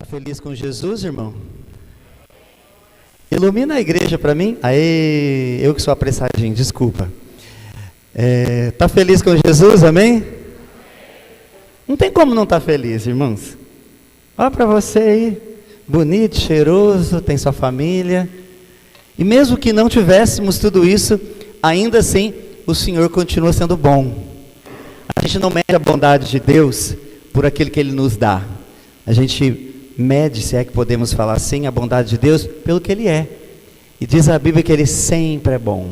Feliz com Jesus, irmão? Ilumina a igreja para mim. Aê, eu que sou apressadinho, desculpa. Tá feliz com Jesus, amém? Não tem como não estar feliz, irmãos. Olha para você aí, bonito, cheiroso, tem sua família. E mesmo que não tivéssemos tudo isso, ainda assim, o Senhor continua sendo bom. A gente não mede a bondade de Deus por aquilo que Ele nos dá. A gente mede, se é que podemos falar assim, a bondade de Deus pelo que Ele é. E diz a Bíblia que Ele sempre é bom,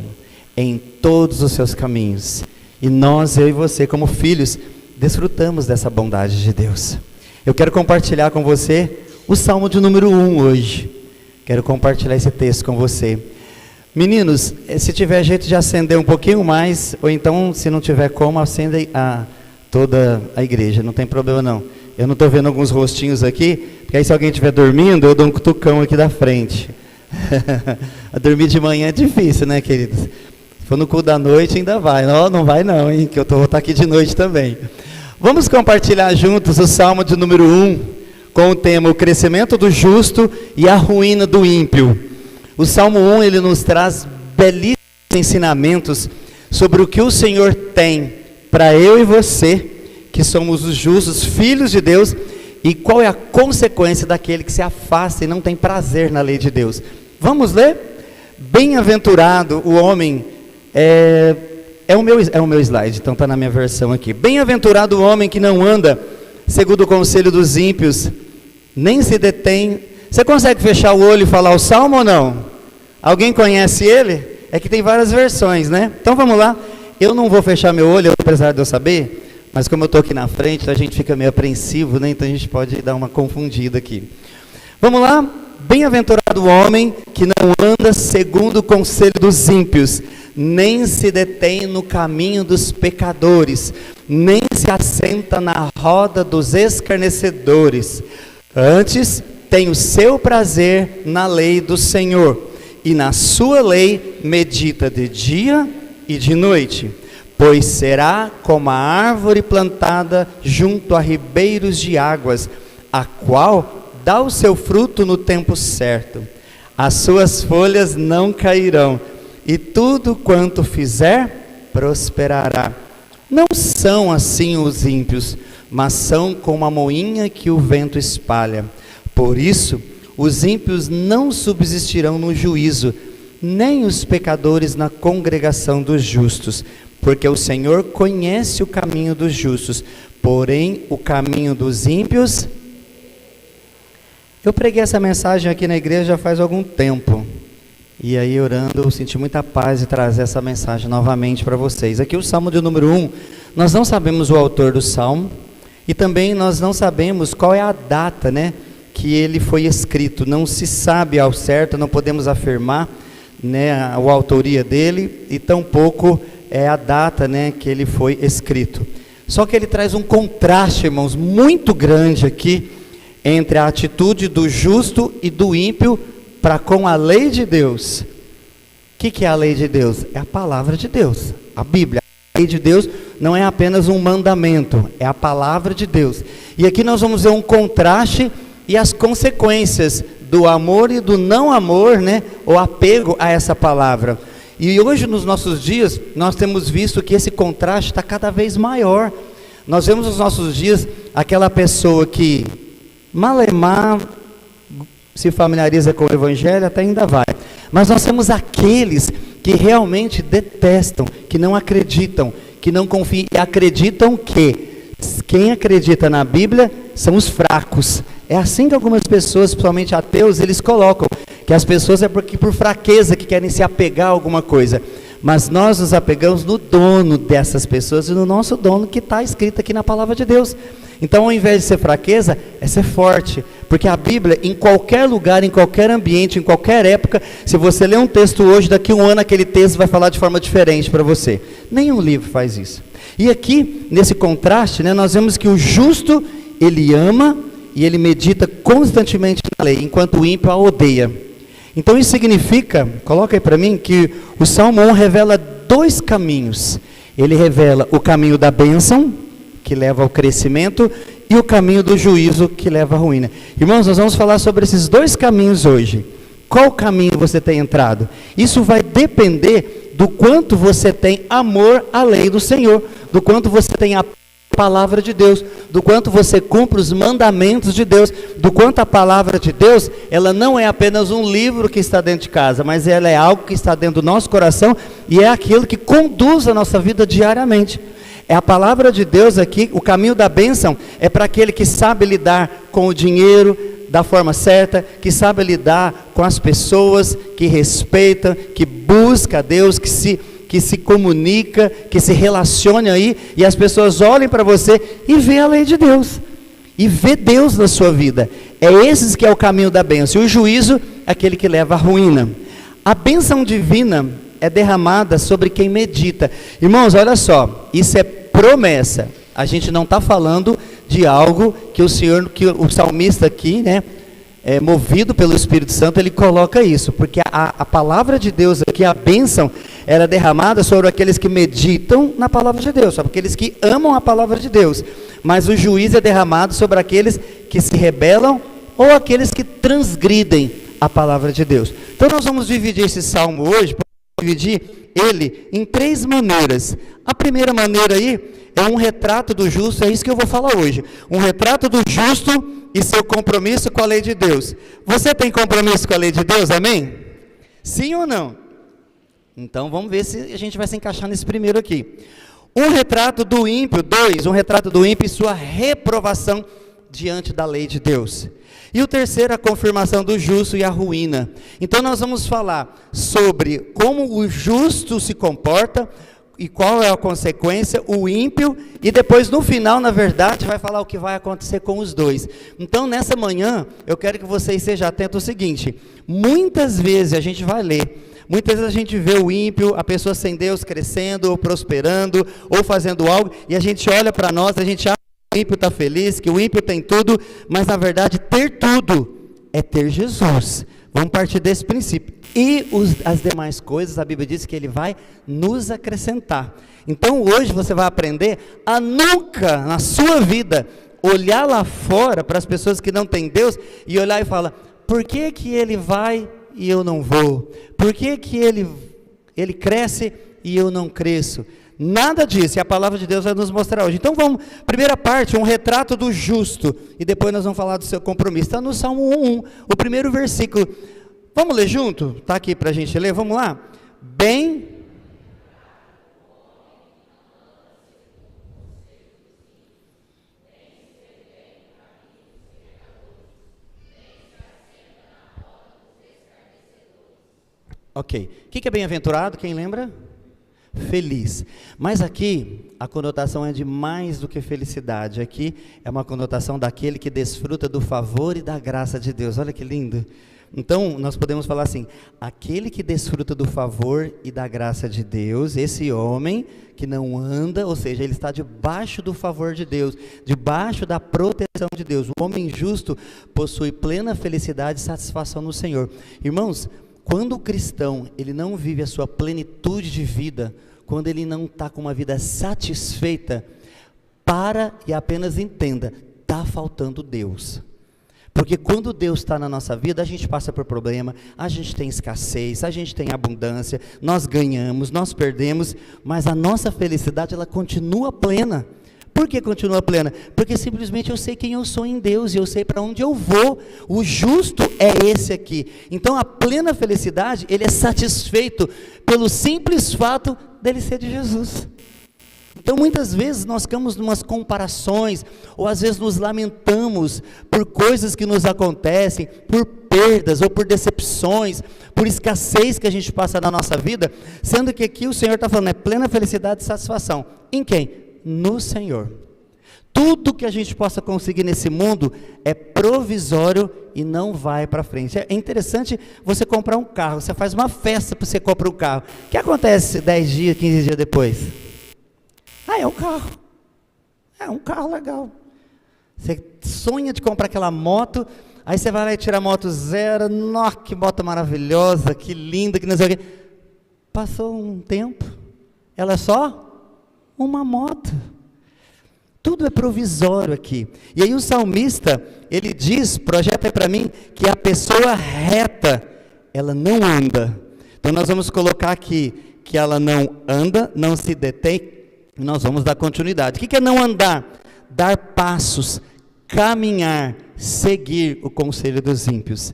em todos os seus caminhos. E nós, eu e você, como filhos, desfrutamos dessa bondade de Deus. Eu quero compartilhar com você o Salmo de número 1 hoje. Quero compartilhar esse texto com você. Meninos, se tiver jeito de acender um pouquinho mais, ou então, se não tiver como, acenda toda a igreja, não tem problema não. Eu não estou vendo alguns rostinhos aqui, porque aí se alguém estiver dormindo, eu dou um cutucão aqui da frente. Dormir de manhã é difícil, né, queridos? Se for no culto da noite, ainda vai. Não vai não, hein, que eu vou estar aqui de noite também. Vamos compartilhar juntos o Salmo de número 1, com o tema o crescimento do justo e a ruína do ímpio. O Salmo 1, ele nos traz belíssimos ensinamentos sobre o que o Senhor tem para eu e você, que somos os justos, filhos de Deus, e qual é a consequência daquele que se afasta e não tem prazer na lei de Deus. Vamos ler? Bem-aventurado o homem, é o meu slide, então está na minha versão aqui. Bem-aventurado o homem que não anda segundo o conselho dos ímpios, nem se detém. Você consegue fechar o olho e falar o Salmo ou não? Alguém conhece ele? É que tem várias versões, né? Então vamos lá. Eu não vou fechar meu olho, apesar de eu saber, mas como eu estou aqui na frente, a gente fica meio apreensivo, né? Então a gente pode dar uma confundida aqui. Vamos lá? Bem-aventurado o homem que não anda segundo o conselho dos ímpios, nem se detém no caminho dos pecadores, nem se assenta na roda dos escarnecedores. Antes, tem o seu prazer na lei do Senhor, e na sua lei medita de dia e de noite. Pois será como a árvore plantada junto a ribeiros de águas, a qual dá o seu fruto no tempo certo. As suas folhas não cairão, e tudo quanto fizer, prosperará. Não são assim os ímpios, mas são como a moinha que o vento espalha. Por isso, os ímpios não subsistirão no juízo, nem os pecadores na congregação dos justos. Porque o Senhor conhece o caminho dos justos, porém o caminho dos ímpios... Eu preguei essa mensagem aqui na igreja já faz algum tempo. E aí orando, eu senti muita paz de trazer essa mensagem novamente para vocês. Aqui o Salmo de número 1, nós não sabemos o autor do Salmo, e também nós não sabemos qual é a data, né, que ele foi escrito. Não se sabe ao certo, não podemos afirmar, né, a autoria dele, e tampouco é a data, né, que ele foi escrito. Só que ele traz um contraste, irmãos, muito grande aqui, entre a atitude do justo e do ímpio para com a lei de Deus. O que é a lei de Deus? É a palavra de Deus, a Bíblia. A lei de Deus não é apenas um mandamento, é a palavra de Deus. E aqui nós vamos ver um contraste e as consequências do amor e do não amor, né, o apego a essa palavra. E hoje, nos nossos dias, nós temos visto que esse contraste está cada vez maior. Nós vemos nos nossos dias aquela pessoa que malemar se familiariza com o Evangelho, até ainda vai. Mas nós temos aqueles que realmente detestam, que não acreditam, que não confiam, e acreditam que quem acredita na Bíblia são os fracos. É assim que algumas pessoas, principalmente ateus, eles colocam, que as pessoas é porque por fraqueza que querem se apegar a alguma coisa. Mas nós nos apegamos no dono dessas pessoas e no nosso dono que está escrito aqui na palavra de Deus. Então, ao invés de ser fraqueza, é ser forte. Porque a Bíblia, em qualquer lugar, em qualquer ambiente, em qualquer época, se você ler um texto hoje, daqui a um ano aquele texto vai falar de forma diferente para você. Nenhum livro faz isso. E aqui, nesse contraste, né, nós vemos que o justo, ele ama e ele medita constantemente na lei, enquanto o ímpio a odeia. Então isso significa, coloca aí para mim, que o Salmo 1 revela dois caminhos. Ele revela o caminho da bênção, que leva ao crescimento, e o caminho do juízo que leva à ruína. Irmãos, nós vamos falar sobre esses dois caminhos hoje. Qual caminho você tem entrado? Isso vai depender do quanto você tem amor à lei do Senhor, do quanto você tem a palavra de Deus, do quanto você cumpre os mandamentos de Deus, do quanto a palavra de Deus, ela não é apenas um livro que está dentro de casa, mas ela é algo que está dentro do nosso coração e é aquilo que conduz a nossa vida diariamente. É a palavra de Deus aqui, o caminho da bênção é para aquele que sabe lidar com o dinheiro da forma certa, que sabe lidar com as pessoas, que respeita, que busca a Deus, que se comunica, que se relacione aí, e as pessoas olhem para você e vê a lei de Deus, e vê Deus na sua vida. É esse que é o caminho da bênção. E o juízo é aquele que leva à ruína. A bênção divina é derramada sobre quem medita. Irmãos, olha só, isso é promessa. A gente não está falando de algo que o Senhor, que o salmista aqui, né, movido pelo Espírito Santo, ele coloca isso, porque a palavra de Deus aqui, a bênção, era derramada sobre aqueles que meditam na palavra de Deus, sobre aqueles que amam a palavra de Deus, mas o juízo é derramado sobre aqueles que se rebelam, ou aqueles que transgridem a palavra de Deus. Então nós vamos dividir esse salmo hoje, dividir ele em 3 maneiras. A primeira maneira aí é um retrato do justo, é isso que eu vou falar hoje. Um retrato do justo e seu compromisso com a lei de Deus. Você tem compromisso com a lei de Deus, amém? Sim ou não? Então vamos ver se a gente vai se encaixar nesse primeiro aqui. Um retrato do ímpio, 2, um retrato do ímpio e sua reprovação diante da lei de Deus. E o terceiro, a confirmação do justo e a ruína. Então nós vamos falar sobre como o justo se comporta e qual é a consequência, o ímpio, e depois no final, na verdade, vai falar o que vai acontecer com os dois. Então nessa manhã, eu quero que vocês sejam atentos ao seguinte: muitas vezes a gente vai ler, muitas vezes a gente vê o ímpio, a pessoa sem Deus crescendo, ou prosperando, ou fazendo algo, e a gente olha para nós, a gente acha que o ímpio está feliz, que o ímpio tem tudo, mas na verdade ter tudo é ter Jesus. Vamos partir desse princípio. E as demais coisas, a Bíblia diz que Ele vai nos acrescentar. Então hoje você vai aprender a nunca na sua vida olhar lá fora para as pessoas que não têm Deus e olhar e falar: por que que ele vai e eu não vou? Por que que ele cresce e eu não cresço? Nada disso, e a palavra de Deus vai nos mostrar hoje. Então vamos, primeira parte, um retrato do justo, e depois nós vamos falar do seu compromisso. Está no Salmo 1:1, o primeiro versículo. Vamos ler junto? Está aqui para a gente ler, vamos lá? Bem... Ok, o que é bem-aventurado, quem lembra? Feliz. Mas aqui a conotação é de mais do que felicidade. Aqui é uma conotação daquele que desfruta do favor e da graça de Deus. Olha que lindo. Então nós podemos falar assim: aquele que desfruta do favor e da graça de Deus, esse homem que não anda, ou seja, ele está debaixo do favor de Deus, debaixo da proteção de Deus. O homem justo possui plena felicidade e satisfação no Senhor. Irmãos, quando o cristão ele não vive a sua plenitude de vida, quando ele não está com uma vida satisfeita, para e apenas entenda: está faltando Deus. Porque quando Deus está na nossa vida, a gente passa por problema, a gente tem escassez, a gente tem abundância, nós ganhamos, nós perdemos, mas a nossa felicidade ela continua plena. Por que continua plena? Porque simplesmente eu sei quem eu sou em Deus e eu sei para onde eu vou. O justo é esse aqui. Então a plena felicidade, ele é satisfeito pelo simples fato dele ser de Jesus. Então muitas vezes nós ficamos em umas comparações, ou às vezes nos lamentamos por coisas que nos acontecem, por perdas ou por decepções, por escassez que a gente passa na nossa vida, sendo que aqui o Senhor está falando, é plena felicidade e satisfação. Em quem? No Senhor. Tudo que a gente possa conseguir nesse mundo é provisório e não vai para frente. É interessante você comprar um carro, você faz uma festa para você comprar um carro. O que acontece 10 dias, 15 dias depois? Ah, é um carro. É um carro legal. Você sonha de comprar aquela moto, aí você vai lá e tira a moto zero. Nossa, que moto maravilhosa, que linda, que não sei o quê. Passou um tempo, ela é só uma moto. tudo é provisório aqui. E aí o salmista, ele diz, projeta para mim, que a pessoa reta, ela não anda. Então nós vamos colocar aqui, que ela não anda, não se detém, e nós vamos dar continuidade. O que é não andar? Dar passos, caminhar, seguir o conselho dos ímpios.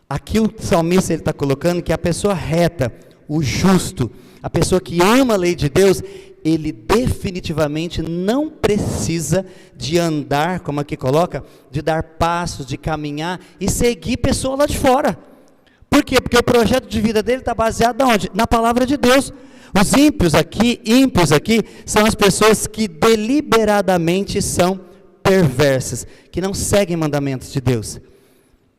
Aqui o salmista está colocando que a pessoa reta, o justo, a pessoa que ama a lei de Deus, ele definitivamente não precisa de andar, como aqui coloca, de dar passos, de caminhar e seguir pessoa lá de fora. Por quê? Porque o projeto de vida dele está baseado onde? Na palavra de Deus. Os ímpios aqui, são as pessoas que deliberadamente são perversas, que não seguem mandamentos de Deus.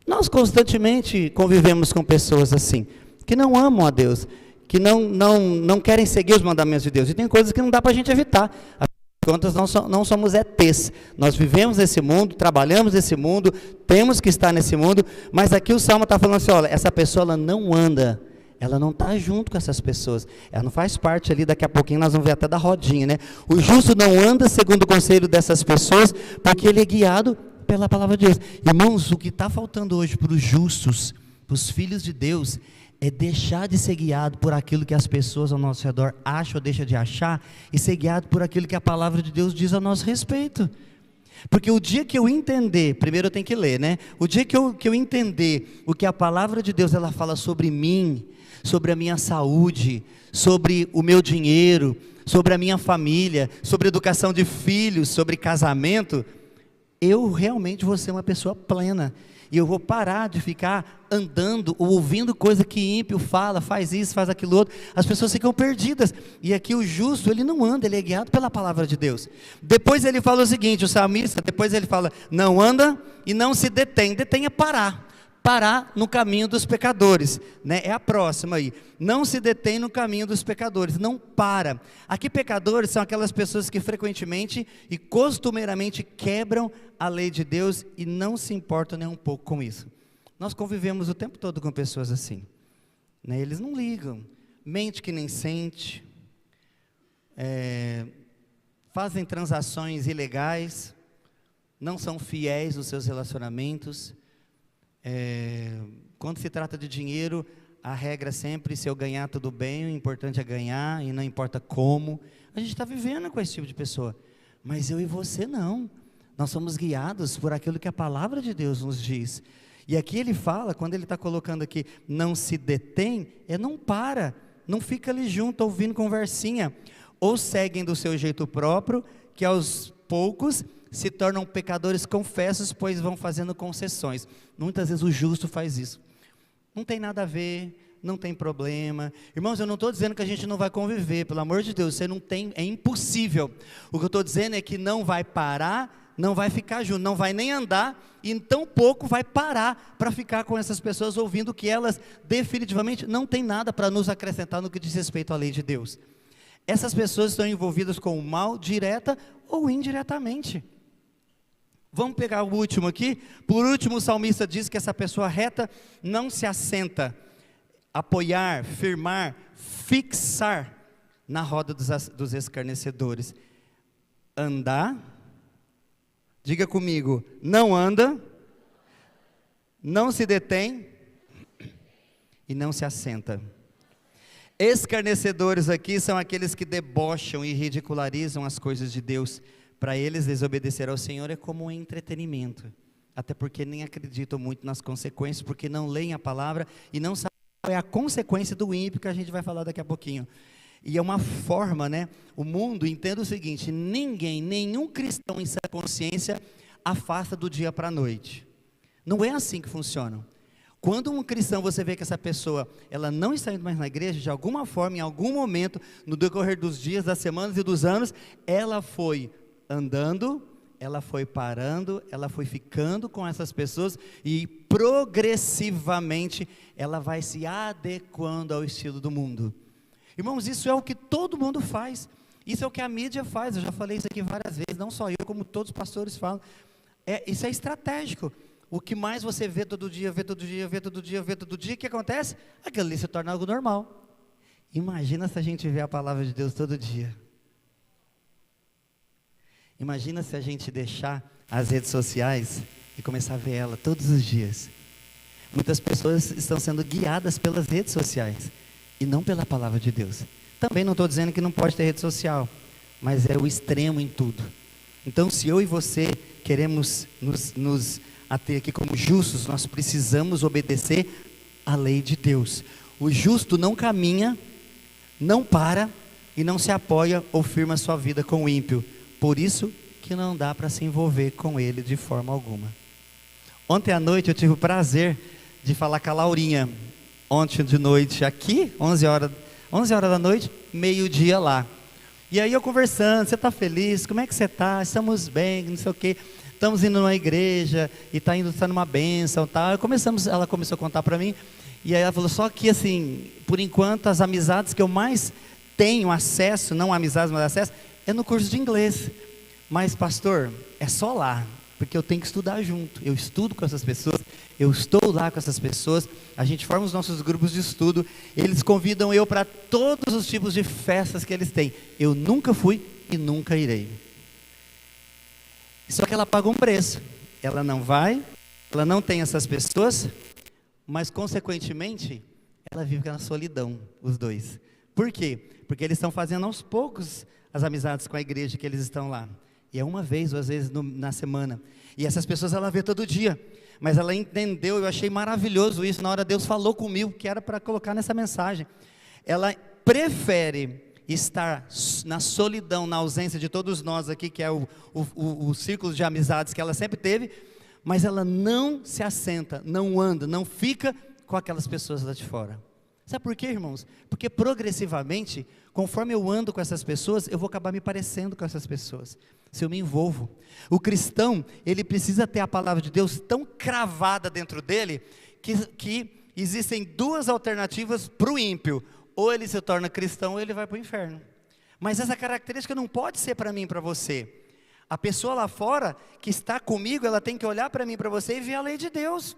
Nós constantemente convivemos com pessoas assim, que não amam a Deus, que não querem seguir os mandamentos de Deus, e tem coisas que não dá para a gente evitar. Afinal de contas, não somos ETs, nós vivemos nesse mundo, trabalhamos nesse mundo, temos que estar nesse mundo, mas aqui o Salmo está falando assim, olha, essa pessoa ela não anda, ela não está junto com essas pessoas, ela não faz parte ali, daqui a pouquinho nós vamos ver até da rodinha, né? O justo não anda segundo o conselho dessas pessoas, porque ele é guiado pela palavra de Deus. Irmãos, o que está faltando hoje para os justos, para os filhos de Deus, é deixar de ser guiado por aquilo que as pessoas ao nosso redor acham ou deixam de achar, e ser guiado por aquilo que a palavra de Deus diz a nosso respeito. Porque o dia que eu entender, primeiro eu tenho que ler, né? O dia que eu entender o que a palavra de Deus ela fala sobre mim, sobre a minha saúde, sobre o meu dinheiro, sobre a minha família, sobre educação de filhos, sobre casamento, eu realmente vou ser uma pessoa plena. E eu vou parar de ficar andando ou ouvindo coisa que ímpio fala, faz isso, faz aquilo outro. As pessoas ficam perdidas. E aqui o justo, ele não anda, ele é guiado pela palavra de Deus. Depois ele fala o seguinte, o salmista, depois ele fala, não anda e não se detém. Detém é parar. Parar no caminho dos pecadores, né? É a próxima aí, não se detém no caminho dos pecadores, não para. Aqui pecadores são aquelas pessoas que frequentemente e costumeiramente quebram a lei de Deus e não se importam nem um pouco com isso. Nós convivemos o tempo todo com pessoas assim, né? Eles não ligam, mente que nem sente, fazem transações ilegais, não são fiéis nos seus relacionamentos. Quando se trata de dinheiro, a regra é sempre, se eu ganhar tudo bem, o importante é ganhar, e não importa como. A gente está vivendo com esse tipo de pessoa, mas eu e você não, nós somos guiados por aquilo que a palavra de Deus nos diz. E aqui ele fala, quando ele está colocando aqui, não se detém, não para, não fica ali junto ouvindo conversinha, ou seguem do seu jeito próprio, que aos poucos se tornam pecadores confessos, pois vão fazendo concessões. Muitas vezes o justo faz isso. Não tem nada a ver, não tem problema. Irmãos, eu não estou dizendo que a gente não vai conviver, pelo amor de Deus, você não tem, é impossível. O que eu estou dizendo é que não vai parar, não vai ficar junto, não vai nem andar, e tão pouco vai parar para ficar com essas pessoas, ouvindo que elas definitivamente não têm nada para nos acrescentar no que diz respeito à lei de Deus. Essas pessoas estão envolvidas com o mal, direta ou indiretamente. Vamos pegar o último aqui. Por último, o salmista diz que essa pessoa reta não se assenta, apoiar, firmar, fixar na roda dos escarnecedores. Andar, diga comigo, não anda, não se detém e não se assenta. Escarnecedores aqui são aqueles que debocham e ridicularizam as coisas de Deus. Para eles, desobedecer ao Senhor é como um entretenimento, até porque nem acreditam muito nas consequências, porque não leem a palavra e não sabem qual é a consequência do ímpio, que a gente vai falar daqui a pouquinho. E é uma forma, né? O mundo entende o seguinte: nenhum cristão em sã consciência afasta do dia para a noite. Não é assim que funciona. Quando um cristão, você vê que essa pessoa, ela não está indo mais na igreja, de alguma forma, em algum momento, no decorrer dos dias, das semanas e dos anos, ela foi andando, ela foi parando, ela foi ficando com essas pessoas e progressivamente ela vai se adequando ao estilo do mundo. Irmãos, isso é o que todo mundo faz, isso é o que a mídia faz. Eu já falei isso aqui várias vezes, não só eu, como todos os pastores falam. Isso é estratégico. O que mais você vê todo dia, o que acontece? Aquilo ali se torna algo normal. Imagina se a gente vê a palavra de Deus todo dia. Imagina se a gente deixar as redes sociais e começar a ver ela todos os dias. Muitas pessoas estão sendo guiadas pelas redes sociais e não pela palavra de Deus. Também não estou dizendo que não pode ter rede social, mas é o extremo em tudo. Então, se eu e você queremos nos ater aqui como justos, nós precisamos obedecer à lei de Deus. O justo não caminha, não para e não se apoia ou firma sua vida com o ímpio. Por isso que não dá para se envolver com ele de forma alguma. Ontem à noite eu tive o prazer de falar com a Laurinha. Ontem de noite aqui, 11 horas da noite, meio-dia lá. E aí eu conversando, você está feliz? Como é que você está? Estamos bem, não sei o quê. Estamos indo numa igreja e está numa bênção, tá? Ela começou a contar para mim. E aí ela falou, só que assim, por enquanto as amizades que eu mais tenho acesso, não amizades, mas acesso, é no curso de inglês. Mas pastor, é só lá, porque eu tenho que estudar junto. Eu estudo com essas pessoas, eu estou lá com essas pessoas, a gente forma os nossos grupos de estudo, eles convidam eu para todos os tipos de festas que eles têm. Eu nunca fui e nunca irei. Só que ela paga um preço. Ela não vai, ela não tem essas pessoas, mas consequentemente, ela vive na solidão, os dois. Por quê? Porque eles estão fazendo aos poucos as amizades com a igreja que eles estão lá. E é uma vez ou às vezes na semana. E essas pessoas ela vê todo dia. Mas ela entendeu, eu achei maravilhoso isso. Na hora Deus falou comigo, que era para colocar nessa mensagem. Ela prefere estar na solidão, na ausência de todos nós aqui, que é o círculo de amizades que ela sempre teve. Mas ela não se assenta, não anda, não fica com aquelas pessoas lá de fora. Sabe por quê, irmãos? Porque progressivamente, conforme eu ando com essas pessoas, eu vou acabar me parecendo com essas pessoas. Se eu me envolvo. O cristão, ele precisa ter a palavra de Deus tão cravada dentro dele, que existem duas alternativas para o ímpio. Ou ele se torna cristão, ou ele vai para o inferno. Mas essa característica não pode ser para mim e para você. A pessoa lá fora, que está comigo, ela tem que olhar para mim e para você e ver a lei de Deus.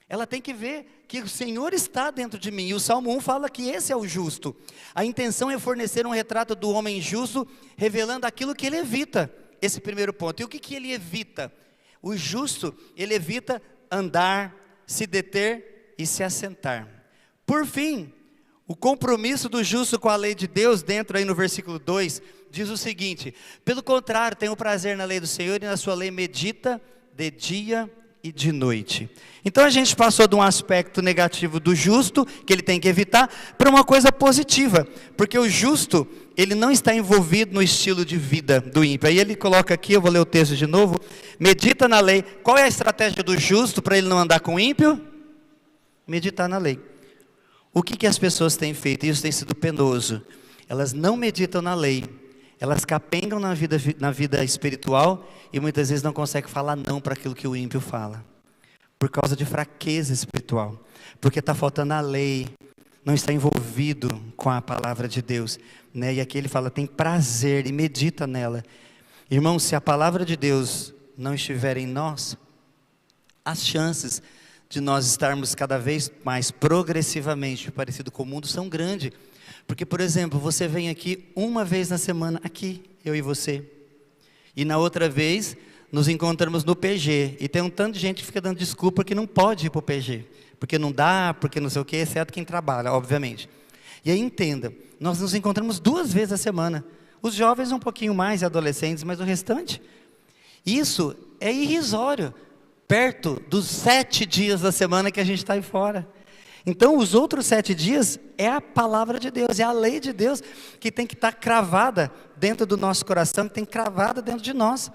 Ela tem que ver que o Senhor está dentro de mim. E o Salmo 1 fala que esse é o justo. A intenção é fornecer um retrato do homem justo, revelando aquilo que ele evita. Esse primeiro ponto. E o que ele evita? O justo, ele evita andar, se deter e se assentar. Por fim, o compromisso do justo com a lei de Deus, dentro aí no versículo 2, diz o seguinte: pelo contrário, tenho prazer na lei do Senhor e na sua lei medita de dia e de noite. Então a gente passou de um aspecto negativo do justo, que ele tem que evitar, para uma coisa positiva, porque o justo, ele não está envolvido no estilo de vida do ímpio. Aí ele coloca aqui, eu vou ler o texto de novo, medita na lei. Qual é a estratégia do justo para ele não andar com o ímpio? Meditar na lei. O que as pessoas têm feito? Isso tem sido penoso. Elas não meditam na lei, elas capengam na vida espiritual e muitas vezes não conseguem falar não para aquilo que o ímpio fala, por causa de fraqueza espiritual, porque está faltando a lei, não está envolvido com a palavra de Deus, né? E aqui ele fala, tem prazer e medita nela. Irmãos, se a palavra de Deus não estiver em nós, as chances de nós estarmos cada vez mais progressivamente parecido com o mundo são grandes. Porque, por exemplo, você vem aqui uma vez na semana, aqui, eu e você, e na outra vez nos encontramos no PG, e tem um tanto de gente que fica dando desculpa que não pode ir para o PG, porque não dá, porque não sei o que, exceto quem trabalha, obviamente. E aí entenda, nós nos encontramos 2 vezes a semana, os jovens um pouquinho mais, adolescentes, mas o restante, isso é irrisório, perto dos 7 dias da semana que a gente está aí fora. Então os outros 7 dias é a palavra de Deus, é a lei de Deus que tem que estar cravada dentro do nosso coração, que tem cravada dentro de nós.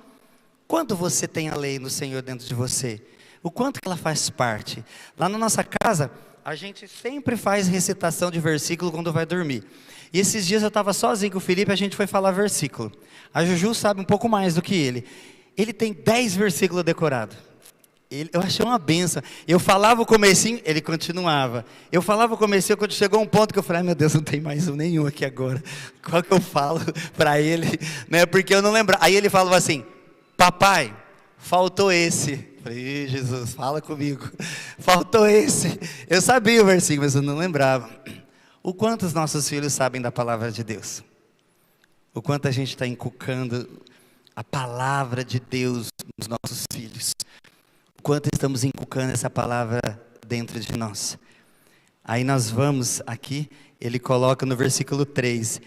Quando você tem a lei no Senhor dentro de você, o quanto que ela faz parte? Lá na nossa casa, a gente sempre faz recitação de versículo quando vai dormir. E esses dias eu estava sozinho com o Felipe, a gente foi falar versículo. A Juju sabe um pouco mais do que ele. Ele tem 10 versículos decorados. Eu achei uma benção. Eu falava o comecinho, ele continuava. Eu falava o comecinho, quando chegou um ponto que eu falei, ai meu Deus, não tem mais nenhum aqui agora. Qual que eu falo para ele? Né? Porque eu não lembrava. Aí ele falava assim, papai, faltou esse. Eu falei, Jesus, fala comigo. Faltou esse. Eu sabia o versículo, mas eu não lembrava. O quanto os nossos filhos sabem da palavra de Deus? O quanto a gente está inculcando a palavra de Deus nos nossos filhos. O quanto estamos inculcando essa palavra dentro de nós. Aí nós vamos aqui, ele coloca no versículo 3.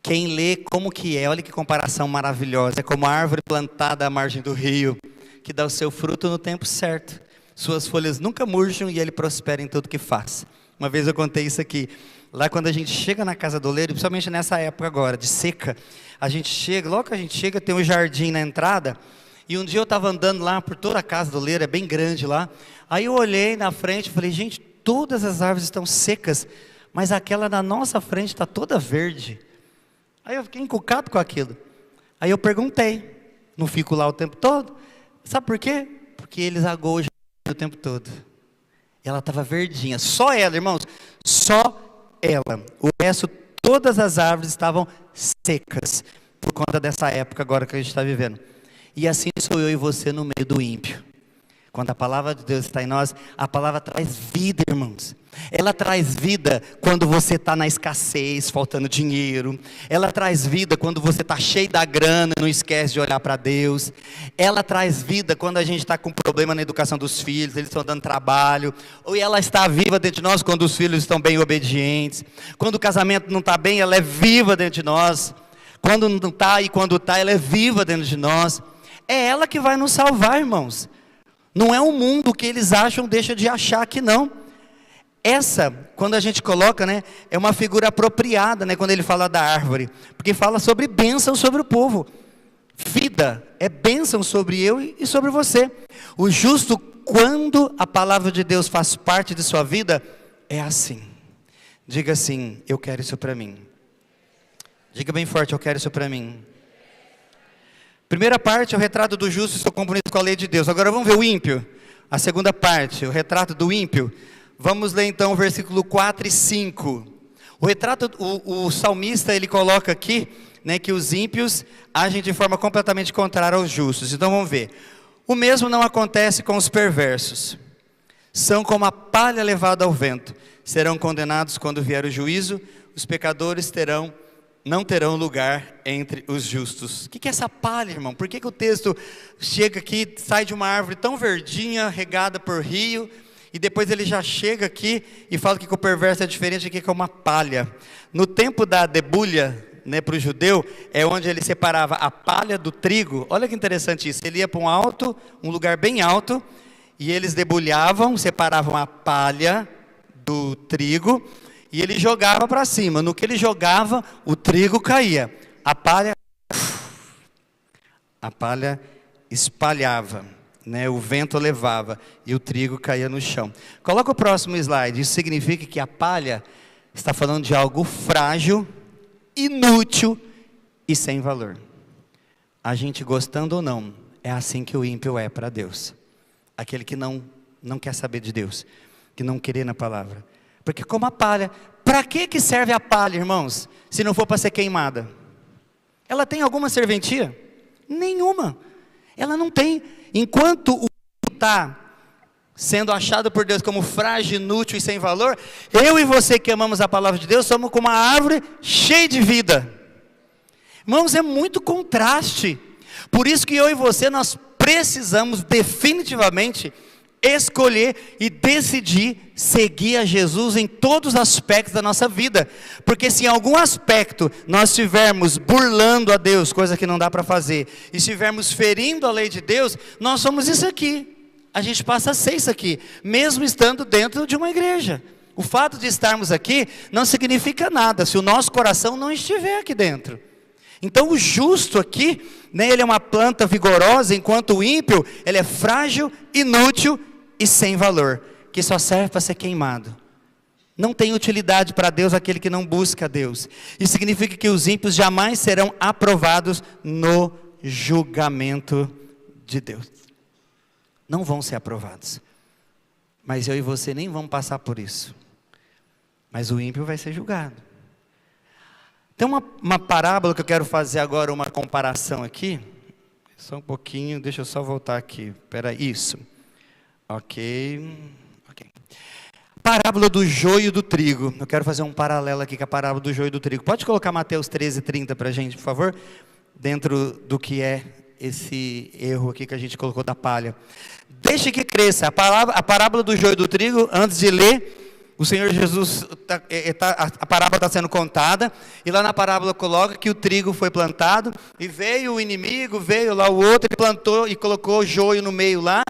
Quem lê como que é, olha que comparação maravilhosa. É como a árvore plantada à margem do rio, que dá o seu fruto no tempo certo. Suas folhas nunca murcham e ele prospera em tudo que faz. Uma vez eu contei isso aqui. Lá quando a gente chega na casa do oleiro, principalmente nessa época agora, de seca, a gente chega, logo que a gente chega, tem um jardim na entrada. E um dia eu estava andando lá por toda a casa do oleiro, é bem grande lá. Aí eu olhei na frente e falei, gente, todas as árvores estão secas, mas aquela na nossa frente está toda verde. Aí eu fiquei encucado com aquilo. Aí eu perguntei, não fico lá o tempo todo, sabe por quê? Porque eles agou o tempo todo. Ela estava verdinha, só ela, irmãos, só ela. O resto, todas as árvores estavam secas, por conta dessa época agora que a gente está vivendo. E assim sou eu e você no meio do ímpio. Quando a palavra de Deus está em nós, a palavra traz vida, irmãos. Ela traz vida quando você está na escassez, faltando dinheiro. Ela traz vida quando você está cheio da grana, não esquece de olhar para Deus. Ela traz vida quando a gente está com problema na educação dos filhos, eles estão dando trabalho. Ou ela está viva dentro de nós quando os filhos estão bem obedientes. Quando o casamento não está bem, ela é viva dentro de nós. Quando não está e quando está, ela é viva dentro de nós. É ela que vai nos salvar, irmãos. Não é o mundo que eles acham, deixa de achar que não. Essa, quando a gente coloca, né, é uma figura apropriada, né, quando ele fala da árvore. Porque fala sobre bênção sobre o povo. Vida é bênção sobre eu e sobre você. O justo, quando a palavra de Deus faz parte de sua vida, é assim. Diga assim, eu quero isso para mim. Diga bem forte, eu quero isso para mim. Primeira parte é o retrato do justo e seu compromisso com a lei de Deus. Agora vamos ver o ímpio. A segunda parte, o retrato do ímpio. Vamos ler então o versículo 4 e 5. O salmista, ele coloca aqui, né, que os ímpios agem de forma completamente contrária aos justos. Então vamos ver. O mesmo não acontece com os perversos. São como a palha levada ao vento. Serão condenados quando vier o juízo. Os pecadores não terão lugar entre os justos. O que é essa palha, irmão? Por que o texto chega aqui, sai de uma árvore tão verdinha, regada por rio, e depois ele já chega aqui e fala que o perverso é diferente, que é uma palha. No tempo da debulha, né, para o judeu, é onde ele separava a palha do trigo. Olha que interessante isso. Ele ia para um lugar bem alto, e eles debulhavam, separavam a palha do trigo, e ele jogava para cima. No que ele jogava, o trigo caía. A palha espalhava, né? O vento levava e o trigo caía no chão. Coloca o próximo slide. Isso significa que a palha está falando de algo frágil, inútil e sem valor. A gente gostando ou não, é assim que o ímpio é para Deus. Aquele que não quer saber de Deus, que não crê na palavra. Porque como a palha, para que serve a palha, irmãos? Se não for para ser queimada. Ela tem alguma serventia? Nenhuma. Ela não tem. Enquanto o está sendo achado por Deus como frágil, inútil e sem valor, eu e você que amamos a palavra de Deus, somos como uma árvore cheia de vida. Irmãos, é muito contraste. Por isso que eu e você, nós precisamos definitivamente escolher e decidir seguir a Jesus em todos os aspectos da nossa vida. Porque se em algum aspecto nós estivermos burlando a Deus, coisa que não dá para fazer, e estivermos ferindo a lei de Deus, nós somos isso aqui. A gente passa a ser isso aqui, mesmo estando dentro de uma igreja. O fato de estarmos aqui não significa nada, se o nosso coração não estiver aqui dentro. Então o justo aqui, né, ele é uma planta vigorosa, enquanto o ímpio, ele é frágil, inútil e sem valor, que só serve para ser queimado. Não tem utilidade para Deus aquele que não busca a Deus. Isso significa que os ímpios jamais serão aprovados no julgamento de Deus. Não vão ser aprovados. Mas eu e você nem vamos passar por isso. Mas o ímpio vai ser julgado. Tem uma parábola que eu quero fazer agora, uma comparação aqui. Só um pouquinho, deixa eu só voltar aqui. Espera, isso. Ok. Parábola do joio e do trigo. Eu quero fazer um paralelo aqui com a parábola do joio e do trigo. Pode colocar Mateus 13:30 para a gente, por favor? dentro do que é esse erro aqui que a gente colocou da palha. Deixe que cresça. A parábola do joio e do trigo, antes de ler, o Senhor Jesus, a parábola está sendo contada, e lá na parábola coloca que o trigo foi plantado, e veio o inimigo, veio lá o outro, e plantou e colocou o joio no meio lá,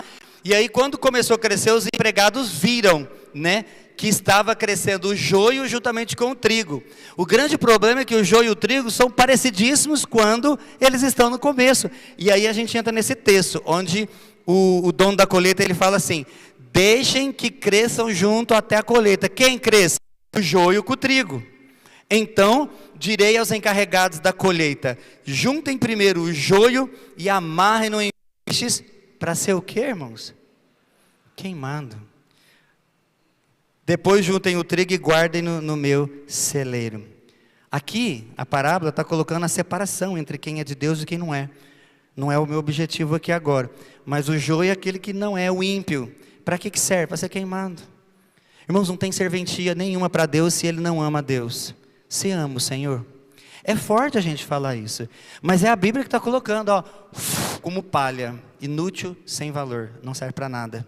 e aí quando começou a crescer, os empregados viram, né, que estava crescendo o joio juntamente com o trigo. O grande problema é que o joio e o trigo são parecidíssimos quando eles estão no começo, e aí a gente entra nesse texto, onde o dono da colheita, ele fala assim: deixem que cresçam junto até a colheita. Quem cresce? O joio com o trigo. Então, direi aos encarregados da colheita: juntem primeiro o joio e amarrem-no em feixes, para ser o quê, irmãos? Queimado. Depois juntem o trigo e guardem no meu celeiro. Aqui, a parábola está colocando a separação entre quem é de Deus e quem não é. Não é o meu objetivo aqui agora. Mas o joio é aquele que não é o ímpio. Para que serve? Para ser queimado. Irmãos, não tem serventia nenhuma para Deus se ele não ama a Deus. Se ama o Senhor. É forte a gente falar isso. Mas é a Bíblia que está colocando, ó, como palha, inútil, sem valor, não serve para nada.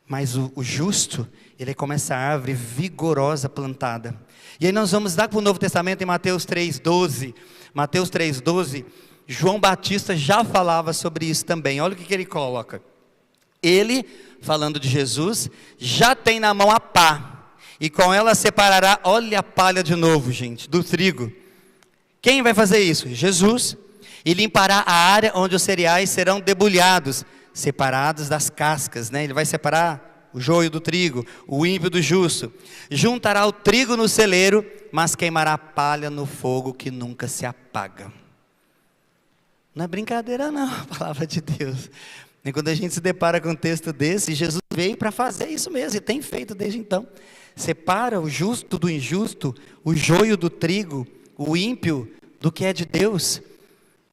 Mas o justo, ele é como essa árvore vigorosa plantada. E aí nós vamos dar para o Novo Testamento em Mateus 3,12. Mateus 3,12, João Batista já falava sobre isso também. Olha o que ele coloca. Ele, falando de Jesus, já tem na mão a pá, e com ela separará, olha a palha de novo, gente, do trigo. Quem vai fazer isso? Jesus. E limpará a área onde os cereais serão debulhados, separados das cascas, né? Ele vai separar o joio do trigo, o ímpio do justo. Juntará o trigo no celeiro, mas queimará a palha no fogo que nunca se apaga. Não é brincadeira não, a palavra de Deus. E quando a gente se depara com um texto desse, Jesus veio para fazer isso mesmo, e tem feito desde então. Separa o justo do injusto, o joio do trigo, o ímpio do que é de Deus.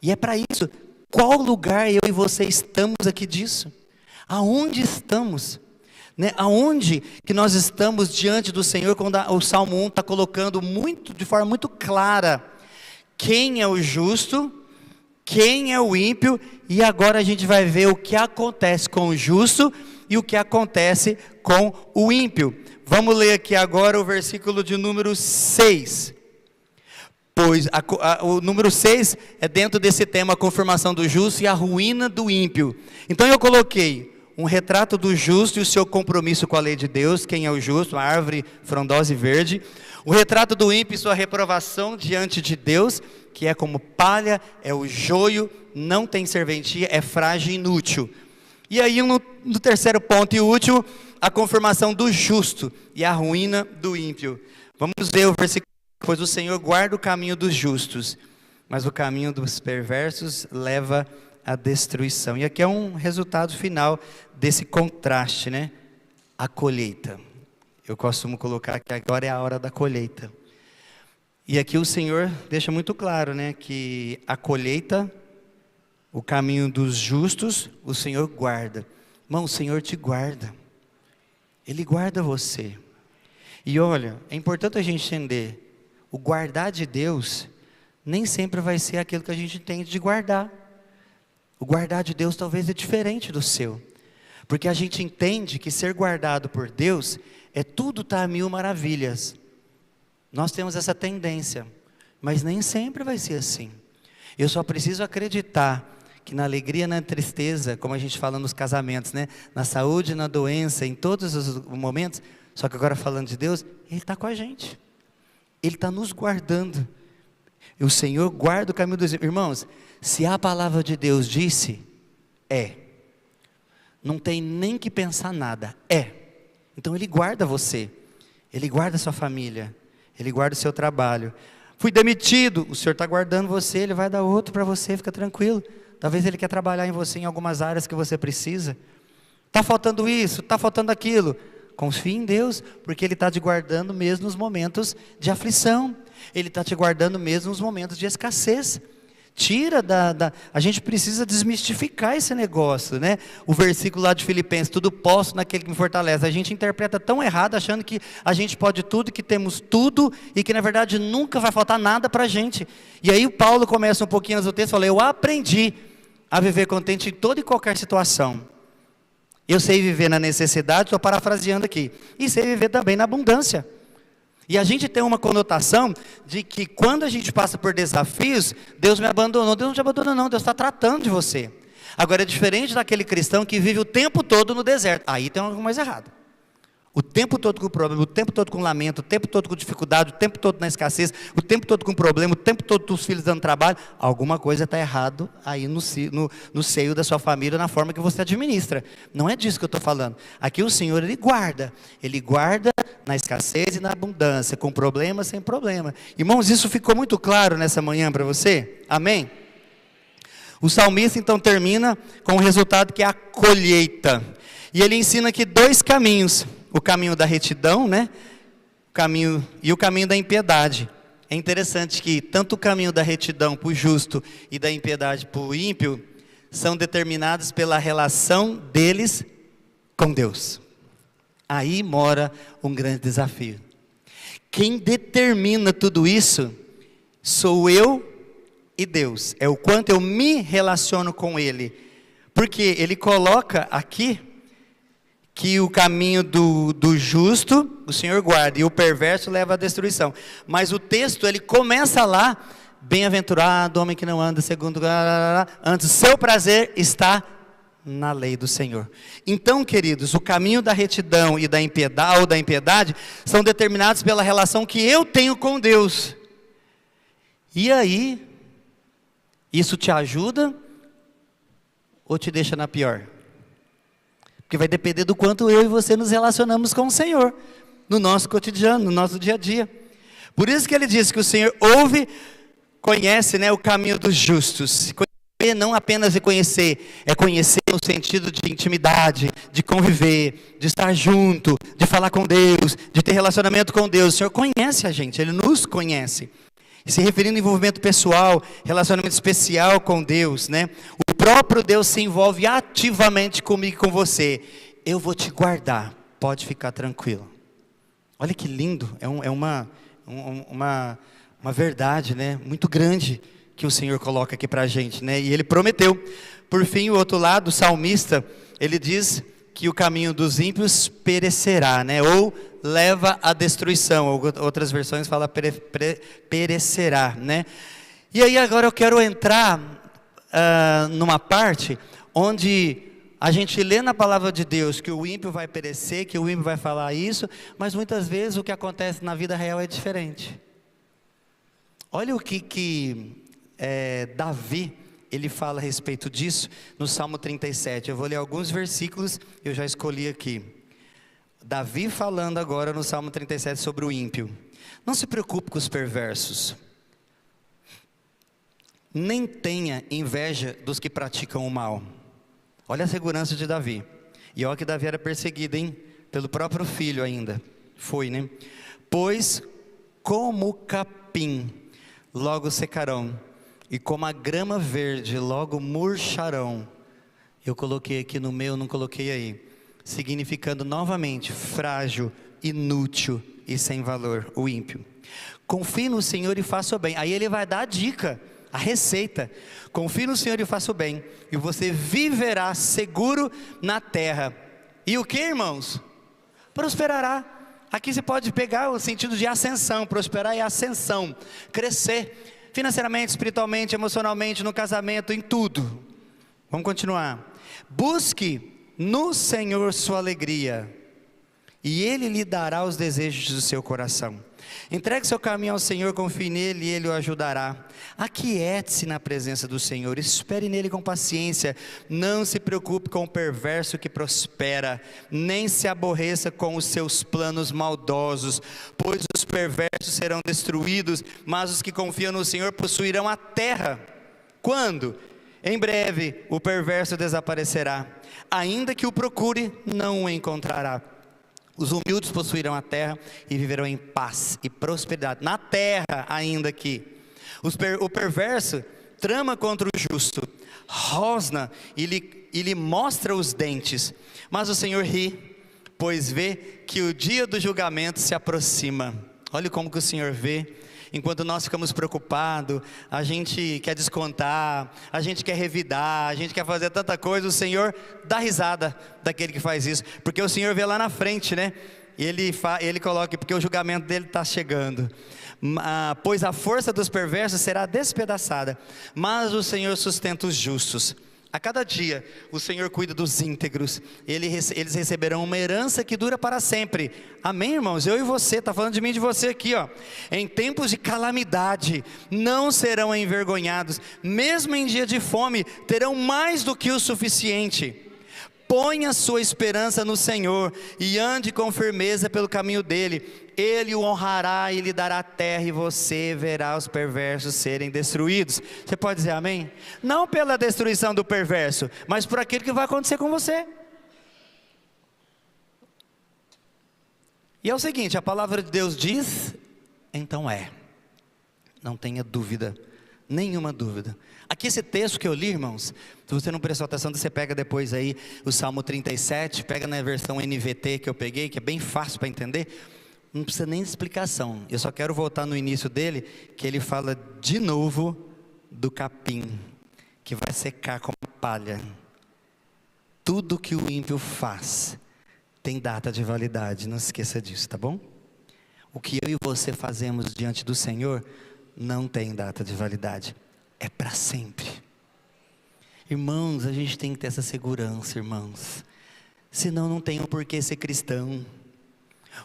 E é para isso. Qual lugar eu e você estamos aqui disso? Aonde estamos? Né? Aonde que nós estamos diante do Senhor, quando o Salmo 1 está colocando de forma muito clara, quem é o justo, quem é o ímpio, e agora a gente vai ver o que acontece com o justo e o que acontece com o ímpio. Vamos ler aqui agora o versículo de número 6. Pois o número 6 é dentro desse tema, a confirmação do justo e a ruína do ímpio. Então eu coloquei um retrato do justo e o seu compromisso com a lei de Deus, quem é o justo, a árvore frondosa e verde. O retrato do ímpio e sua reprovação diante de Deus, que é como palha, é o joio, não tem serventia, é frágil e inútil. E aí no terceiro ponto e último, a confirmação do justo e a ruína do ímpio. Vamos ver o versículo: pois o Senhor guarda o caminho dos justos, mas o caminho dos perversos leva à destruição. E aqui é um resultado final desse contraste, né? A colheita. Eu costumo colocar que agora é a hora da colheita. E aqui o Senhor deixa muito claro, né? Que a colheita, o caminho dos justos, o Senhor guarda. Irmão, o Senhor te guarda. Ele guarda você. E olha, é importante a gente entender, o guardar de Deus nem sempre vai ser aquilo que a gente entende de guardar. O guardar de Deus talvez é diferente do seu. Porque a gente entende que ser guardado por Deus é tudo estar a mil maravilhas. Nós temos essa tendência, mas nem sempre vai ser assim. Eu só preciso acreditar que na alegria, na tristeza, como a gente fala nos casamentos, né? Na saúde, na doença, em todos os momentos, só que agora falando de Deus, Ele está com a gente. Ele está nos guardando. E o Senhor guarda o caminho dos irmãos. Se a palavra de Deus disse, é. Não tem nem que pensar nada, é. Então Ele guarda você. Ele guarda a sua família. Ele guarda o seu trabalho. Fui demitido, o Senhor está guardando você. Ele vai dar outro para você, fica tranquilo. Talvez Ele quer trabalhar em você em algumas áreas que você precisa. Está faltando isso, está faltando aquilo. Confie em Deus, porque Ele está te guardando mesmo nos momentos de aflição. Ele está te guardando mesmo nos momentos de escassez. Tira a gente precisa desmistificar esse negócio, né? O versículo lá de Filipenses, tudo posso naquele que me fortalece. A gente interpreta tão errado, achando que a gente pode tudo, que temos tudo, e que na verdade nunca vai faltar nada para a gente. E aí o Paulo começa um pouquinho antes do texto, fala, eu aprendi a viver contente em toda e qualquer situação. Eu sei viver na necessidade, estou parafraseando aqui, e sei viver também na abundância. E a gente tem uma conotação de que quando a gente passa por desafios, Deus me abandonou. Deus não te abandonou não, Deus está tratando de você. Agora é diferente daquele cristão que vive o tempo todo no deserto. Aí tem alguma coisa errada. O tempo todo com problema, o tempo todo com lamento, o tempo todo com dificuldade, o tempo todo na escassez, o tempo todo com problema, o tempo todo com os filhos dando trabalho. Alguma coisa está errado aí no seio da sua família, na forma que você administra. Não é disso que eu estou falando. Aqui o Senhor, Ele guarda na escassez e na abundância, com problema, sem problema. Irmãos, isso ficou muito claro nessa manhã para você? Amém? O salmista então termina com o resultado que é a colheita. E ele ensina aqui 2 caminhos. O caminho da retidão, né? E o caminho da impiedade. É interessante que tanto o caminho da retidão para o justo e da impiedade para o ímpio são determinados pela relação deles com Deus. Aí mora um grande desafio. Quem determina tudo isso sou eu e Deus. É o quanto eu me relaciono com Ele. Porque Ele coloca aqui que o caminho do justo, o Senhor guarda, e o perverso leva à destruição. Mas o texto, ele começa lá, bem-aventurado, homem que não anda segundo, antes o seu prazer está na lei do Senhor. Então, queridos, o caminho da retidão e da impiedade, ou da impiedade, são determinados pela relação que eu tenho com Deus. E aí, isso te ajuda ou te deixa na pior? Porque vai depender do quanto eu e você nos relacionamos com o Senhor, no nosso cotidiano, no nosso dia a dia. Por isso que ele diz que o Senhor ouve, conhece, né, o caminho dos justos. Conhecer não apenas reconhecer, é conhecer no sentido de intimidade, de conviver, de estar junto, de falar com Deus, de ter relacionamento com Deus. O Senhor conhece a gente, Ele nos conhece. E se referindo ao envolvimento pessoal, relacionamento especial com Deus, né? O próprio Deus se envolve ativamente comigo e com você. Eu vou te guardar, pode ficar tranquilo. Olha que lindo, é uma verdade, né? Muito grande que o Senhor coloca aqui para a gente, né? E Ele prometeu. Por fim, o outro lado, o salmista, ele diz que o caminho dos ímpios perecerá, né? Ou leva à destruição, outras versões falam perecerá, né? E aí agora eu quero entrar numa parte onde a gente lê na palavra de Deus que o ímpio vai perecer, que o ímpio vai falar isso, mas muitas vezes o que acontece na vida real é diferente. Olha o que Davi, ele fala a respeito disso no Salmo 37, eu vou ler alguns versículos, eu já escolhi aqui. Davi falando agora no Salmo 37 sobre o ímpio. Não se preocupe com os perversos, nem tenha inveja dos que praticam o mal. Olha a segurança de Davi. E olha que Davi era perseguido, hein? Pelo próprio filho ainda. Foi, né? Pois como o capim logo secarão, e como a grama verde logo murcharão. Eu coloquei aqui no meu, não coloquei aí. Significando novamente, frágil, inútil e sem valor, o ímpio. Confie no Senhor e faça o bem. Aí ele vai dar a dica, a receita. Confie no Senhor e faça o bem, e você viverá seguro na terra. E o que, irmãos? Prosperará. Aqui você pode pegar o sentido de ascensão. Prosperar é ascensão, crescer financeiramente, espiritualmente, emocionalmente, no casamento, em tudo. Vamos continuar. Busque no Senhor sua alegria, e Ele lhe dará os desejos do seu coração. Entregue seu caminho ao Senhor, confie nele e Ele o ajudará. Aquiete-se na presença do Senhor, espere nele com paciência. Não se preocupe com o perverso que prospera, nem se aborreça com os seus planos maldosos, pois os perversos serão destruídos, mas os que confiam no Senhor possuirão a terra. Quando? Em breve o perverso desaparecerá, ainda que o procure, não o encontrará. Os humildes possuirão a terra e viverão em paz e prosperidade, na terra ainda que. O perverso, trama contra o justo, rosna e lhe mostra os dentes. Mas o Senhor ri, pois vê que o dia do julgamento se aproxima. Olha como que o Senhor vê. Enquanto nós ficamos preocupados, a gente quer descontar, a gente quer revidar, a gente quer fazer tanta coisa, o Senhor dá risada daquele que faz isso, porque o Senhor vê lá na frente, né? E ele coloca, porque o julgamento dele está chegando. Pois a força dos perversos será despedaçada, mas o Senhor sustenta os justos. A cada dia o Senhor cuida dos íntegros, eles receberão uma herança que dura para sempre. Amém, irmãos? Eu e você, está falando de mim e de você aqui, ó. Em tempos de calamidade não serão envergonhados, mesmo em dia de fome terão mais do que o suficiente. Ponha sua esperança no Senhor e ande com firmeza pelo caminho dele. Ele o honrará e lhe dará terra, e você verá os perversos serem destruídos. Você pode dizer amém? Não pela destruição do perverso, mas por aquilo que vai acontecer com você. E é o seguinte, a palavra de Deus diz, então é. Não tenha dúvida, nenhuma dúvida. Aqui esse texto que eu li, irmãos, se você não prestou atenção, você pega depois aí o Salmo 37, pega na versão NVT que eu peguei, que é bem fácil para entender. Não precisa nem de explicação, eu só quero voltar no início dele, que ele fala de novo do capim, que vai secar como palha. Tudo que o ímpio faz tem data de validade, não se esqueça disso, tá bom? O que eu e você fazemos diante do Senhor não tem data de validade, é para sempre. Irmãos, a gente tem que ter essa segurança, irmãos, senão não tem o porquê ser cristão.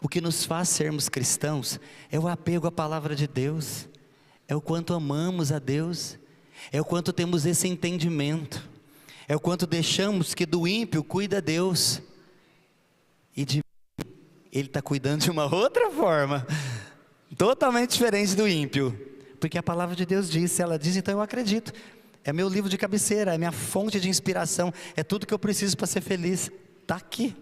O que nos faz sermos cristãos é o apego à palavra de Deus, é o quanto amamos a Deus, é o quanto temos esse entendimento, é o quanto deixamos que do ímpio cuida Deus, e de mim, Ele está cuidando de uma outra forma, totalmente diferente do ímpio, porque a palavra de Deus diz, se ela diz, então eu acredito. É meu livro de cabeceira, é minha fonte de inspiração, é tudo que eu preciso para ser feliz, está aqui.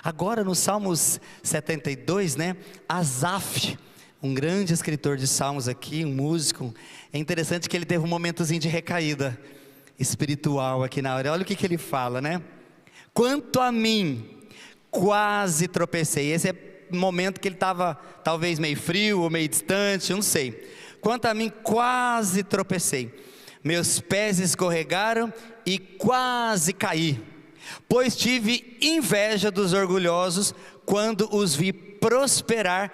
Agora no Salmos 72, né, Asaf, um grande escritor de salmos aqui, um músico, é interessante que ele teve um momentozinho de recaída espiritual aqui na hora. Olha o que ele fala, né? Quanto a mim, quase tropecei. Esse é o momento que ele estava talvez meio frio ou meio distante, eu não sei. Quanto a mim, quase tropecei, meus pés escorregaram e quase caí, pois tive inveja dos orgulhosos quando os vi prosperar,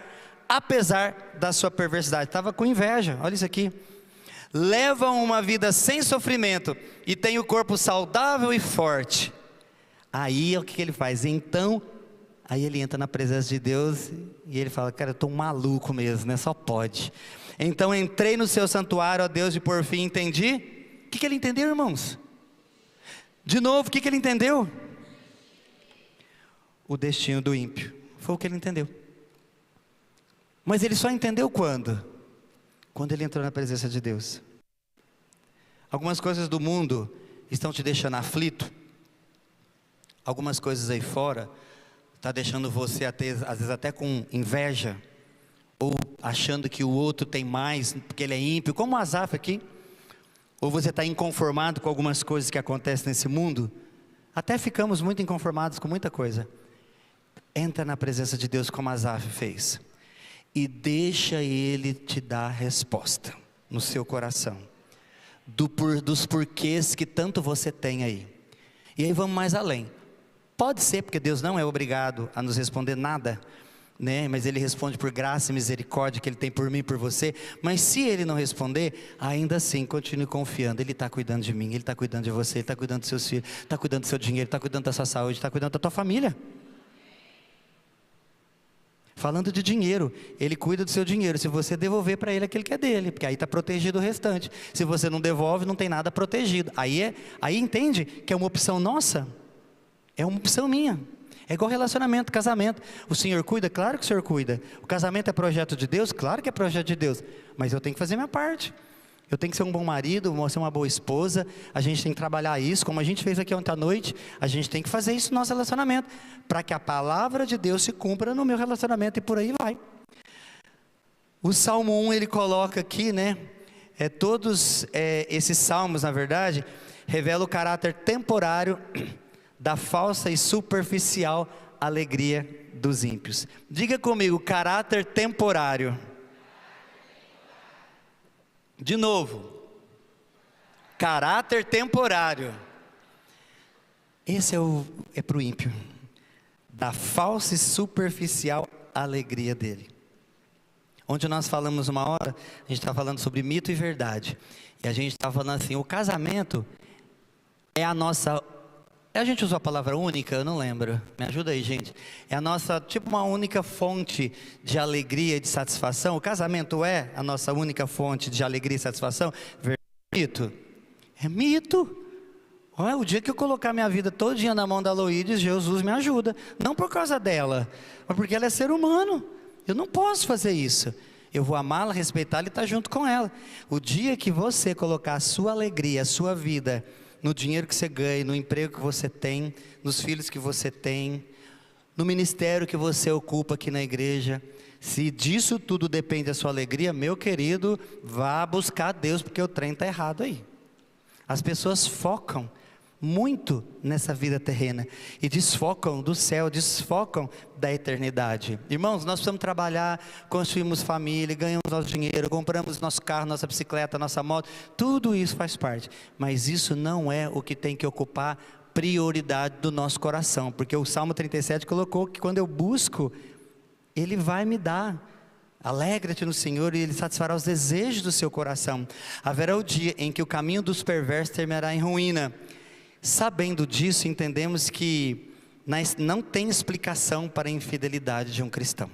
apesar da sua perversidade. Estava com inveja, olha isso aqui. Levam uma vida sem sofrimento e têm o corpo saudável e forte. Aí o que ele faz? Então, aí ele entra na presença de Deus e ele fala, cara, eu estou um maluco mesmo, né? Só pode. Então entrei no seu santuário, ó Deus, e por fim entendi. O que ele entendeu, irmãos? De novo, o que ele entendeu? O destino do ímpio. Foi o que ele entendeu. Mas ele só entendeu quando? Quando ele entrou na presença de Deus. Algumas coisas do mundo estão te deixando aflito. Algumas coisas aí fora está deixando você às vezes até com inveja, ou achando que o outro tem mais porque ele é ímpio, como o Asaf aqui. Ou você está inconformado com algumas coisas que acontecem nesse mundo. Até ficamos muito inconformados com muita coisa. Entra na presença de Deus como Asaf fez, e deixa Ele te dar a resposta no seu coração, dos porquês que tanto você tem aí. E aí vamos mais além. Pode ser, porque Deus não é obrigado a nos responder nada, né? Mas Ele responde por graça e misericórdia que Ele tem por mim e por você. Mas se Ele não responder, ainda assim continue confiando. Ele está cuidando de mim, Ele está cuidando de você, Ele está cuidando dos seus filhos, está cuidando do seu dinheiro, está cuidando da sua saúde, está cuidando da tua família. Falando de dinheiro, Ele cuida do seu dinheiro, se você devolver para Ele aquilo que é dele, porque aí está protegido o restante. Se você não devolve, não tem nada protegido. Aí entende que é uma opção nossa, é uma opção minha. É igual relacionamento, casamento. O Senhor cuida? Claro que o Senhor cuida. O casamento é projeto de Deus? Claro que é projeto de Deus. Mas eu tenho que fazer minha parte. Eu tenho que ser um bom marido, ser uma boa esposa. A gente tem que trabalhar isso, como a gente fez aqui ontem à noite. A gente tem que fazer isso no nosso relacionamento, para que a palavra de Deus se cumpra no meu relacionamento, e por aí vai. O Salmo 1 ele coloca aqui, né? Esses salmos, na verdade, revelam o caráter temporário da falsa e superficial alegria dos ímpios. Diga comigo, caráter temporário. De novo, caráter temporário. Esse é para o ímpio, da falsa e superficial alegria dele. Onde nós falamos uma hora, a gente está falando sobre mito e verdade. E a gente está falando assim, o casamento é a nossa... A gente usou a palavra única? Eu não lembro. Me ajuda aí, gente. É a nossa, tipo uma única fonte de alegria e de satisfação. O casamento é a nossa única fonte de alegria e satisfação? Mito? É mito. Olha, o dia que eu colocar minha vida todinha na mão da Loídes, Jesus me ajuda. Não por causa dela, mas porque ela é ser humano. Eu não posso fazer isso. Eu vou amá-la, respeitá-la e estar junto com ela. O dia que você colocar a sua alegria, a sua vida, no dinheiro que você ganha, no emprego que você tem, nos filhos que você tem, no ministério que você ocupa aqui na igreja, se disso tudo depende da sua alegria, meu querido, vá buscar Deus, porque o trem está errado aí. As pessoas focam muito nessa vida terrena e desfocam do céu, desfocam da eternidade. Irmãos, nós precisamos trabalhar, construímos família, ganhamos nosso dinheiro, compramos nosso carro, nossa bicicleta, nossa moto, tudo isso faz parte, mas isso não é o que tem que ocupar prioridade do nosso coração, porque o Salmo 37 colocou que quando eu busco, Ele vai me dar. Alegra-te no Senhor e Ele satisfará os desejos do seu coração. Haverá o dia em que o caminho dos perversos terminará em ruína. Sabendo disso, entendemos que não tem explicação para a infidelidade de um cristão.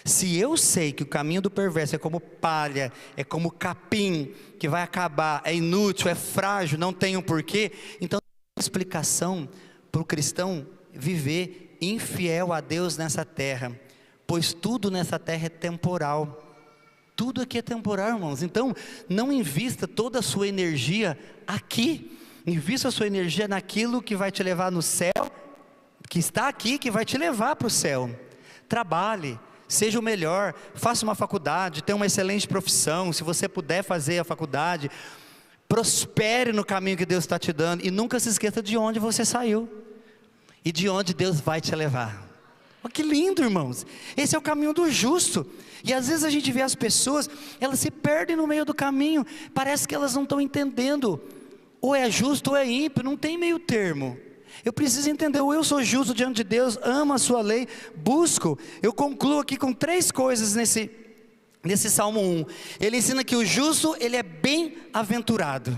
Se eu sei que o caminho do perverso é como palha, é como capim, que vai acabar, é inútil, é frágil, não tem um porquê, então não tem explicação para o cristão viver infiel a Deus nessa terra, pois tudo nessa terra é temporal. Tudo aqui é temporal, irmãos. Então não invista toda a sua energia aqui. Invista a sua energia naquilo que vai te levar no céu, que está aqui, que vai te levar para o céu. Trabalhe, seja o melhor, faça uma faculdade, tenha uma excelente profissão, se você puder fazer a faculdade, prospere no caminho que Deus está te dando, e nunca se esqueça de onde você saiu, e de onde Deus vai te levar. Oh, que lindo, irmãos, esse é o caminho do justo. E às vezes a gente vê as pessoas, elas se perdem no meio do caminho, parece que elas não estão entendendo, ou é justo ou é ímpio, não tem meio termo. Eu preciso entender, ou eu sou justo diante de Deus, amo a sua lei, busco. Eu concluo aqui com 3 coisas nesse Salmo 1. Ele ensina que o justo, ele é bem-aventurado,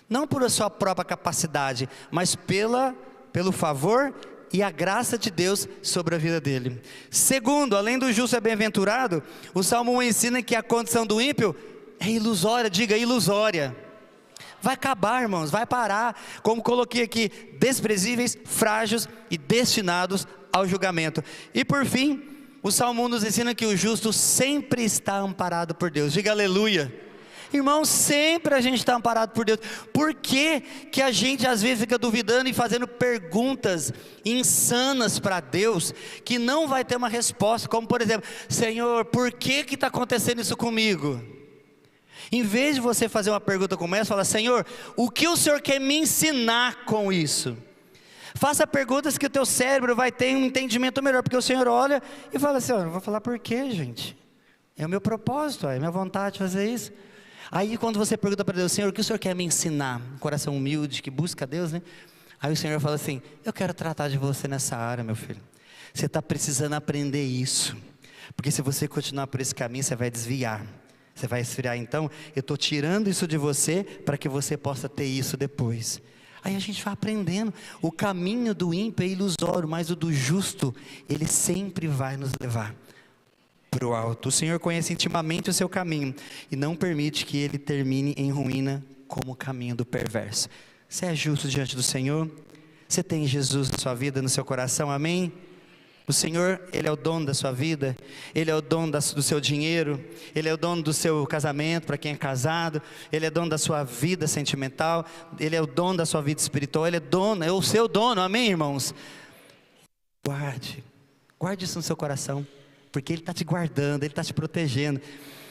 não por a sua própria capacidade, mas pelo favor e a graça de Deus sobre a vida dele. Segundo, além do justo é bem-aventurado, o Salmo 1 ensina que a condição do ímpio é ilusória. Diga, ilusória. Vai acabar, irmãos, vai parar, como coloquei aqui, desprezíveis, frágeis e destinados ao julgamento. E por fim, o Salmo 1 nos ensina que o justo sempre está amparado por Deus. Diga aleluia. Irmãos, sempre a gente está amparado por Deus. Por que que a gente às vezes fica duvidando e fazendo perguntas insanas para Deus, que não vai ter uma resposta, como por exemplo, Senhor, por que está acontecendo isso comigo? Em vez de você fazer uma pergunta como essa, fala, Senhor, o que o Senhor quer me ensinar com isso? Faça perguntas que o teu cérebro vai ter um entendimento melhor, porque o Senhor olha e fala assim, eu vou falar por quê, gente? É o meu propósito, é a minha vontade de fazer isso. Aí quando você pergunta para Deus, Senhor, o que o Senhor quer me ensinar? Um coração humilde, que busca Deus, né? Aí o Senhor fala assim, eu quero tratar de você nessa área, meu filho. Você está precisando aprender isso, porque se você continuar por esse caminho, você vai desviar. Você vai esfriar, então eu estou tirando isso de você, para que você possa ter isso depois. Aí a gente vai aprendendo, o caminho do ímpio é ilusório, mas o do justo, ele sempre vai nos levar para o alto. O Senhor conhece intimamente o seu caminho, e não permite que ele termine em ruína, como o caminho do perverso. Você é justo diante do Senhor? Você tem Jesus na sua vida, no seu coração, amém? O Senhor, Ele é o dono da sua vida, Ele é o dono do seu dinheiro, Ele é o dono do seu casamento, para quem é casado, Ele é dono da sua vida sentimental, Ele é o dono da sua vida espiritual, Ele é o seu dono, amém, irmãos? Guarde isso no seu coração, porque Ele está te guardando, Ele está te protegendo,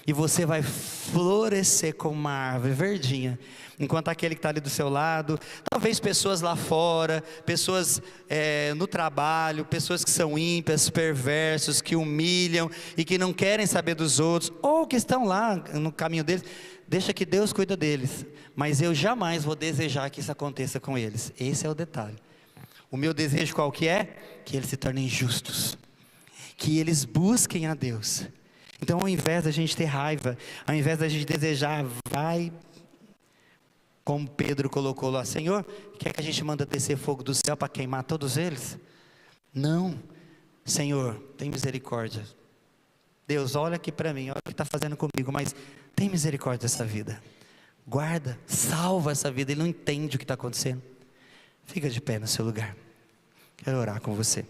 e você vai florescer como uma árvore verdinha, enquanto aquele que está ali do seu lado, talvez pessoas lá fora, pessoas no trabalho, pessoas que são ímpias, perversos, que humilham e que não querem saber dos outros, ou que estão lá no caminho deles, deixa que Deus cuida deles, mas eu jamais vou desejar que isso aconteça com eles. Esse é o detalhe. O meu desejo qual que é? Que eles se tornem justos, que eles busquem a Deus. Então, ao invés da gente ter raiva, ao invés da gente desejar, vai, como Pedro colocou lá, Senhor, quer que a gente manda descer fogo do céu para queimar todos eles? Não, Senhor, tem misericórdia. Deus, olha aqui para mim, olha o que está fazendo comigo, mas tem misericórdia dessa vida. Guarda, salva essa vida. Ele não entende o que está acontecendo. Fica de pé no seu lugar. Quero orar com você.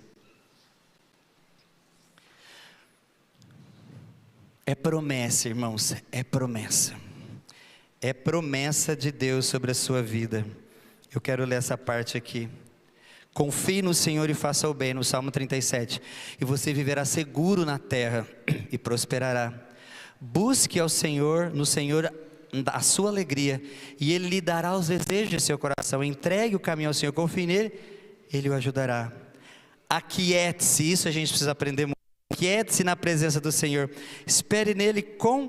É promessa, irmãos, é promessa. É promessa de Deus sobre a sua vida. Eu quero ler essa parte aqui. Confie no Senhor e faça o bem, no Salmo 37. E você viverá seguro na terra e prosperará. Busque ao Senhor, no Senhor, a sua alegria, e Ele lhe dará os desejos de seu coração. Entregue o caminho ao Senhor, confie nele, Ele o ajudará. Aquiete-se, isso a gente precisa aprender muito. Aquiete-se na presença do Senhor, espere nele com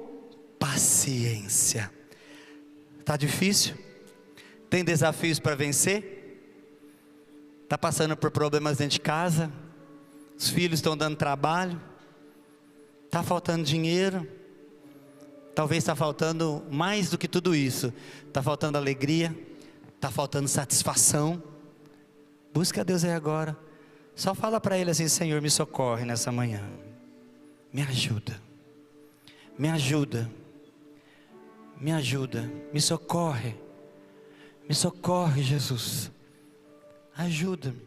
paciência. Está difícil? Tem desafios para vencer? Está passando por problemas dentro de casa? Os filhos estão dando trabalho? Está faltando dinheiro? Talvez está faltando mais do que tudo isso. Está faltando alegria, está faltando satisfação. Busca a Deus aí agora. Só fala para Ele assim: Senhor, me socorre nessa manhã. Me ajuda. Me ajuda. Me ajuda. Me socorre. Me socorre, Jesus. Ajuda-me.